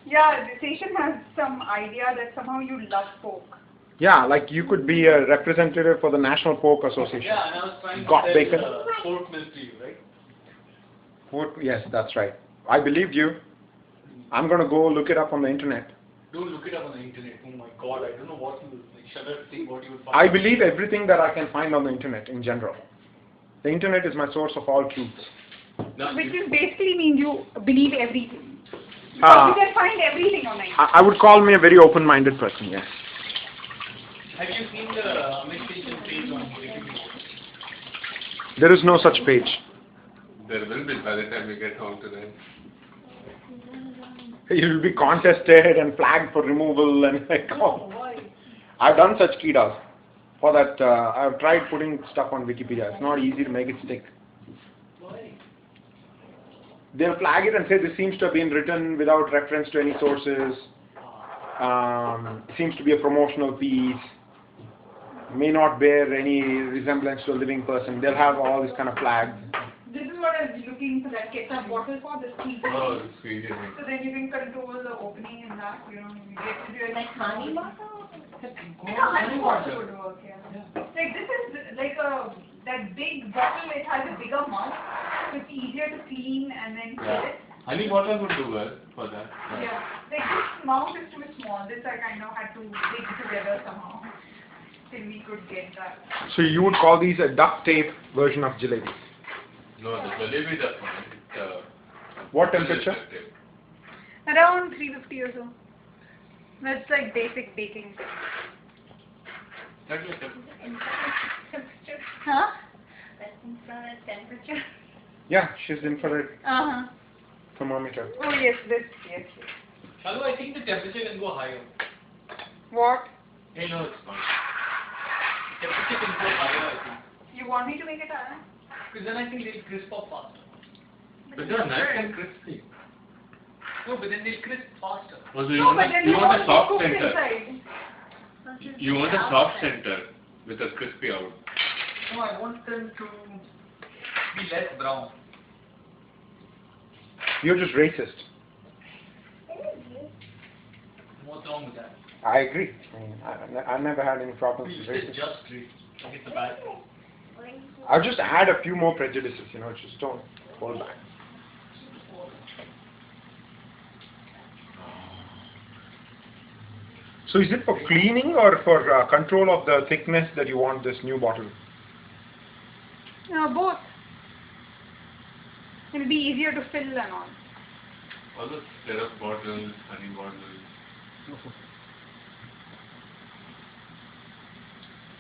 Yeah, Seshan has some idea that somehow you love pork. Yeah, like you could be a representative for the National Pork Association. Yeah, and I was trying to Got sell bacon? pork milk to you, right? Pork, yes, that's right. I believed you. I'm gonna go look it up on the internet. Don't look it up on the internet. Oh my God, I don't know what you like. Shudder to think what you would find. I believe everything that I can find on the internet in general. The internet is my source of all truths. No, Which you- is basically mean you believe everything. Uh, You can find everything on the internet. I would call me a very open-minded person, yes. Have you seen the Amit Seshan page on Wikipedia? There is no such page. There will be by the time we get home to that. It will be contested and flagged for removal and like, oh. I've done such kidas. For that, I've tried putting stuff on Wikipedia. It's not easy to make it stick. They'll flag it and say this seems to have been written without reference to any sources. It seems to be a promotional piece. May not bear any resemblance to a living person. They'll have all this kind of flags. This is what I was looking for, that ketchup bottle for the squeezer. Oh, the squeezer. So then you can control the opening and that, you know, you get to do it like honey bottle? honey bottle would work, yeah. Like this is like that big bottle, it has a bigger mouth, so it's easier to clean and then fill Yeah. it. Honey bottle would do well for that. Yeah. Like this mouth is too small. This I kind of had to dig together somehow till we could get that. So you would call these a duct tape version of jalebi. No, the jalebis are fine. What temperature? Around 350 or so. That's like basic baking. That's like Temperature. Huh? That's infrared temperature. Yeah, she's infrared Uh-huh. thermometer. Oh yes, this, yes. Shalu, I think the temperature can go higher. What? Hey, no, it's fine. Temperature can go higher, I think. You want me to make it higher? Because then I think they'll crisp up faster. But they're nice and crispy. No, but then they'll crisp faster. Also, you No, want but then you want a soft cooked center. inside. You want a soft center with a crispy out. No, I want them to be less brown. You're just racist. What's wrong with that? I agree. I mean, I never had any problems You with said racism. just great. I get the bad. I'll just add a few more prejudices, you know, just don't hold back. So is it for cleaning or for control of the thickness that you want this new bottle? Both. It'll be easier to fill and all. All the syrup bottles, honey bottles.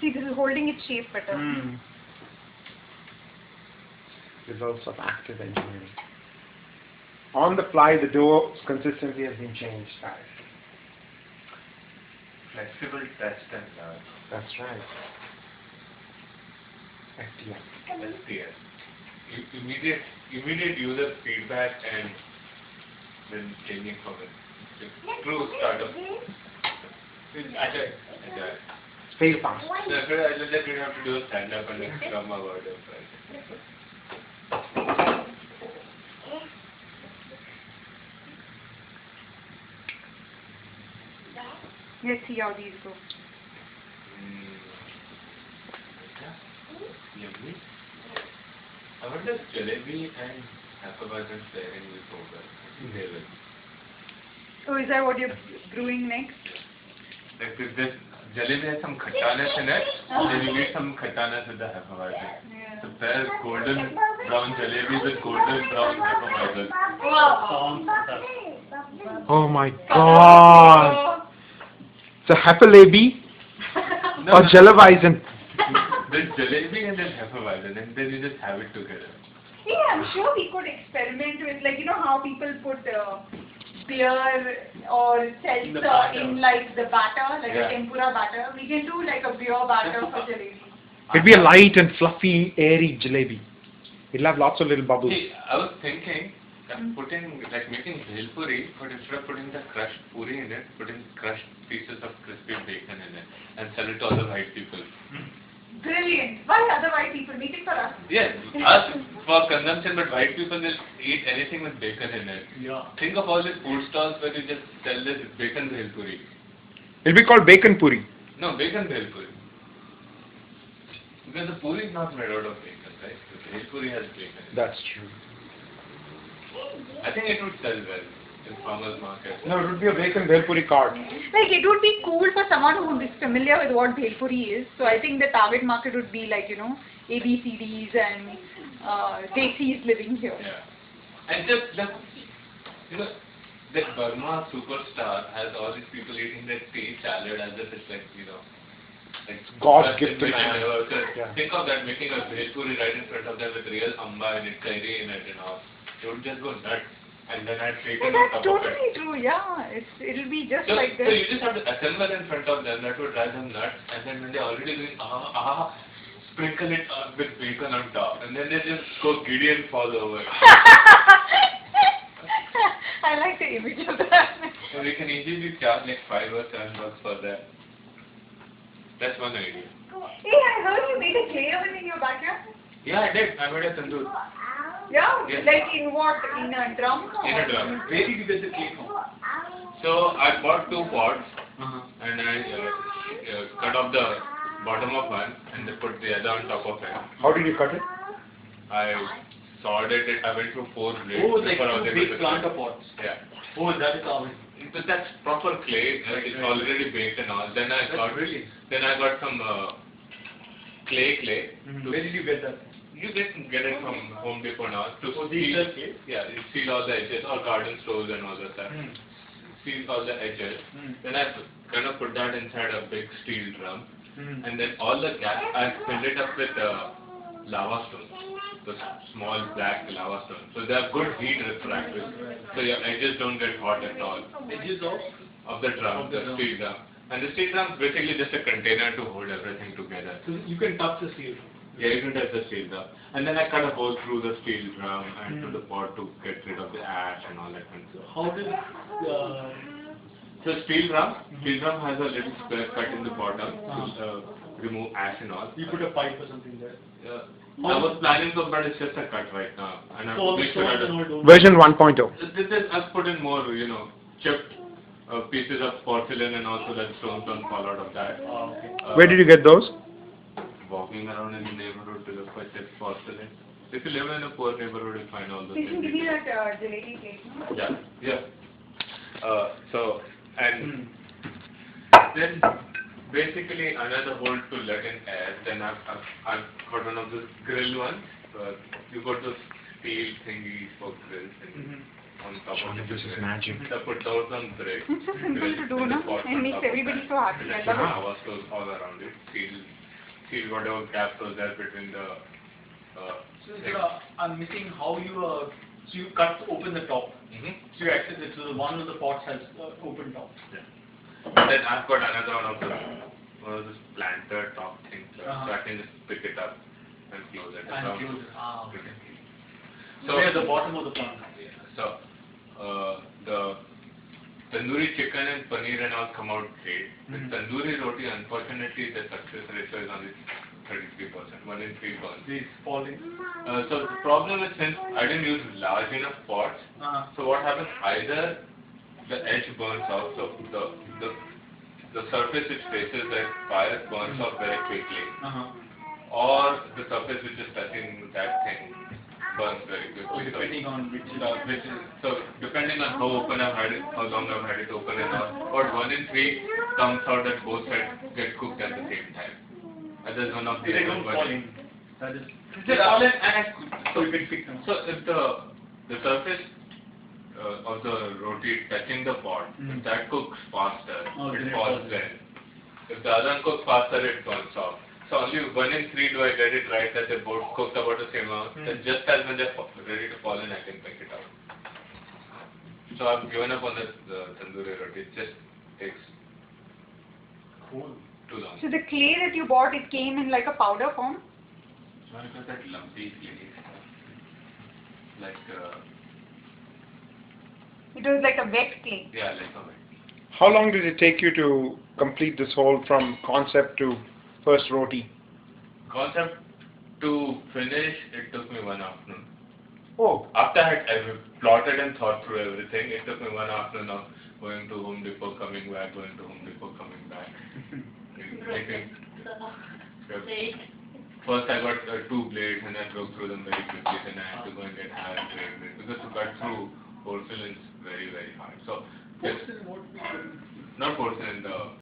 See, this is holding its shape better. Results of active engineering. On the fly, the dough's consistency has been changed, guys. Flexible test and learn. That's right. FTM. SPS. Immediate user feedback and then changing from it. True startup. Agile. Agile. Fail fast. So after I just didn't have to do a stand up and then come about it. Right? Let's see how these go. Yummy. I wonder if jalebi and Happavazan pairing will go well. I think they will. So is that what you're brewing next? Like this jalebi has some khattanas in it, then you need some khattanas with the Happavazan. Yeah. So pair golden brown jalebi with golden brown Happavazan. Sounds fantastic. Oh my god! So Happalebi or Jalaweisen? There's jalebi and then Happavazan, and then you just have it together. Yeah, I'm sure we could experiment with, like, you know how people put beer or In the seltzer batter. in like the batter, like Yeah. a tempura batter. We can do like a beer batter for jalebi. It'd be a light and fluffy, airy jalebi. It'll have lots of little bubbles. See, I was thinking of putting, like making bhel puri, but instead of putting the crushed puri in it, putting crushed pieces of crispy bacon in it and sell it to other white people. Brilliant. Why other white people? Make it for us. Yes, us for consumption, but white people will eat anything with bacon in it. Yeah. Think of all these food stalls where you just sell this bacon bhel puri. It'll be called bacon puri. No, bacon bhel puri. Because the puri is not made out of bacon, right? The bhel puri has bacon in it. That's true. I think it would sell well in farmers market. No, it would be a bacon bhel puri cart. Like it would be cool for someone who is familiar with what bhel puri is. So I think the target market would be like, you know, ABCDs and Desis living here. Yeah. And just the, you know, that Burma superstar has all these people eating that tea salad as if it's like, you know, like God's first gift to invention man. ever. So Yeah. think of that, making a bhel puri right in front of them with real amba and curry in it and all. They would just go nuts. And then I'd take Yeah, it on that's top of it. totally true. Yeah, it'll be just So, like so this. you just have to assemble in front of them, that would drive them nuts, and then when they're already doing sprinkle it with bacon on top, and then they just go giddy and fall over. I like the image of that. So we can easily charge like $5 or $7 for that. That's one idea. Hey, I heard you made a clay oven in your backyard. Yeah, I did. I made a tandoor. Yeah? Yes. Like in what? In a drum? Or? In a drum. Where did you get the clay from? So I bought 2 pots, Uh-huh. and I cut off the bottom of one, and then put the other on top of it. How did you cut it? I sawed it. I went through 4 blades. Oh, like before I was able big to planter cut. pots. Yeah. Oh, that is how it. But that's proper clay. It's Right. already baked and all. Then I got some clay. Where did you get that? You get it from Home Depot and all. To Oh, these seal, are clay? yeah, you seal all the edges, or garden stores and all that stuff. Hmm. Seal all the edges. Hmm. Then I kind of put that inside a big steel drum, Hmm. and then all the gas I filled it up with lava stones. The small black lava stones. So they have good heat refractors. So your edges don't get hot at all. Edges of? Of the drum, Of the the drum. steel drum. And the steel drum is basically just a container to hold everything together. So you can touch the steel. Yeah, you can touch the steel drum. And then I cut a hole through the steel drum and to Hmm. the pot to get rid of the ash and all that kind of stuff. How did So steel drum has a little square cut in the bottom to remove ash and all. you put a pipe or something there? I was planning to, but it's just a cut right now. And So all the make sure stones that and all don't. Version 1.0. I've put in more, chipped pieces of porcelain and also that stones don't fall out of that. Okay. Where did you get those? Walking around in the neighborhood to look for chipped porcelain. If you live in a poor neighborhood, you'll find all those You can things. give me that jalebi cake, no? Yeah. And then basically another hole to let in air. Then I've got one of those grill ones. You got those steel thingies for grills and on top of the This is grill. magic. So I put those on bricks. It's so simple to do, no? And makes everybody so happy. I love it. Lava stores all around it. Seal whatever gaps was there between the. So I'm missing how you so you cut open the top. So you actually so the one of the pots has open top. And then I've got another one of those planter top things, so I can just pick it up and close it. And close it. Okay. So They're at the bottom of the plant. So the tandoori chicken and paneer and all come out great. With tandoori roti, unfortunately, the success ratio is only 33%, 1 in 3 burns. These falling. So the problem is, since I didn't use large enough pots, so what happens, either the edge burns off, so the surface which faces the fire burns off very quickly, or the surface which is touching that thing burns very quickly. Depending on which So depending on how open I've had it, how long I've had it open and all, but 1 in 3 comes out that both sides get cooked at the same time. And there's one of the they don't other fall one. in. That is. They fall in and So you can fix them. so if the surface of the roti touching the pot, if that cooks faster, then it it falls falls. in. If the other one cooks faster, it burns off. So only 1 in 3 do I get it right that they both cooked about the same amount. Then just as when they're ready to fall in, I can pick it out. So I've given up on the tandoori roti. It just takes Cool. too long. So the clay that you bought, it came in like a powder form? No, it was that lumpy clay stuff. Like, It was like a wet clay. yeah, like a wet. How long did it take you to complete this whole from concept to first roti? Concept To finish, it took me 1 afternoon. Oh, After I had plotted and thought through everything, it took me 1 afternoon of going to Home Depot, coming back, going to Home Depot, coming back. Making, Late. first I got 2 blades and I broke through them very quickly, then I had to go and get higher grade blades because to cut through porcelain is very, very hard. So, just, Porcelain, what we not porcelain, the